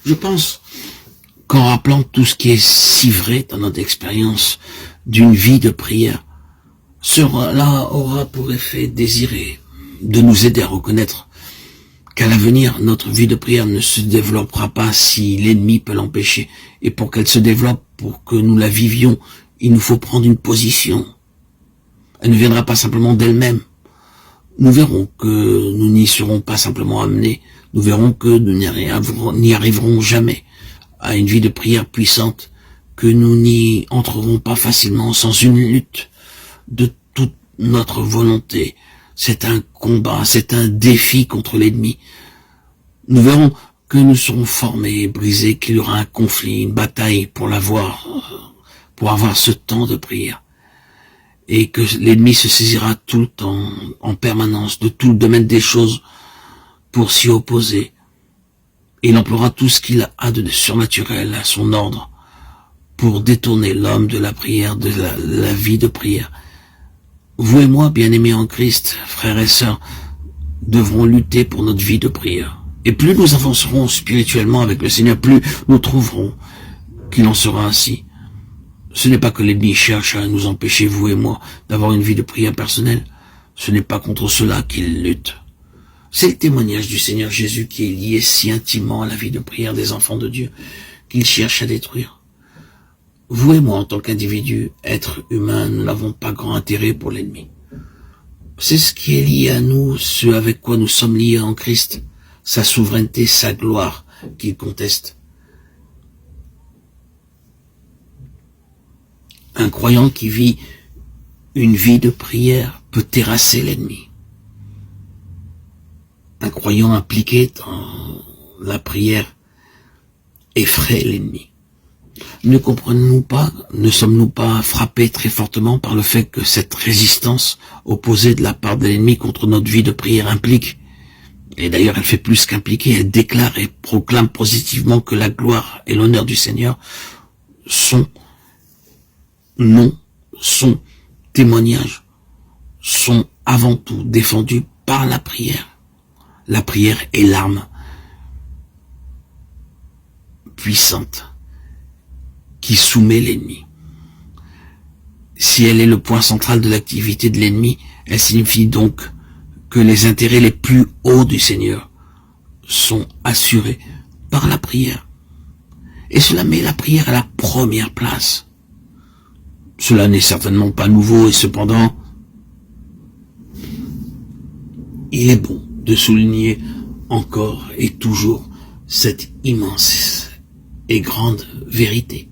Je pense qu'en rappelant tout ce qui est si vrai dans notre expérience d'une vie de prière, cela aura pour effet désiré de nous aider à reconnaître qu'à l'avenir, notre vie de prière ne se développera pas si l'ennemi peut l'empêcher. Et pour qu'elle se développe, pour que nous la vivions, il nous faut prendre une position. Elle ne viendra pas simplement d'elle-même. Nous verrons que nous n'y serons pas simplement amenés. Nous verrons que nous n'y arriverons jamais à une vie de prière puissante, que nous n'y entrerons pas facilement sans une lutte de toute notre volonté. C'est un combat, c'est un défi contre l'ennemi. Nous verrons que nous serons formés et brisés, qu'il y aura un conflit, une bataille pour avoir ce temps de prière. Et que l'ennemi se saisira tout le temps, en permanence, de tout le domaine des choses pour s'y opposer. Et il emploiera tout ce qu'il a de surnaturel à son ordre pour détourner l'homme de la prière, de la vie de prière. Vous et moi, bien-aimés en Christ, frères et sœurs, devrons lutter pour notre vie de prière. Et plus nous avancerons spirituellement avec le Seigneur, plus nous trouverons qu'il en sera ainsi. Ce n'est pas que l'ennemi cherche à nous empêcher, vous et moi, d'avoir une vie de prière personnelle. Ce n'est pas contre cela qu'il lutte. C'est le témoignage du Seigneur Jésus qui est lié si intimement à la vie de prière des enfants de Dieu qu'il cherche à détruire. Vous et moi, en tant qu'individus, êtres humains, nous n'avons pas grand intérêt pour l'ennemi. C'est ce qui est lié à nous, ce avec quoi nous sommes liés en Christ, sa souveraineté, sa gloire qu'il conteste. Un croyant qui vit une vie de prière peut terrasser l'ennemi. Un croyant impliqué dans la prière effraie l'ennemi. Ne comprenons-nous pas, ne sommes-nous pas frappés très fortement par le fait que cette résistance opposée de la part de l'ennemi contre notre vie de prière implique, et d'ailleurs elle fait plus qu'impliquer, elle déclare et proclame positivement que la gloire et l'honneur du Seigneur sont témoignages, sont avant tout défendus par la prière. La prière est l'arme puissante qui soumet l'ennemi. Si elle est le point central de l'activité de l'ennemi, elle signifie donc que les intérêts les plus hauts du Seigneur sont assurés par la prière. Et cela met la prière à la première place. Cela n'est certainement pas nouveau et cependant, il est bon de souligner encore et toujours cette immense et grande vérité.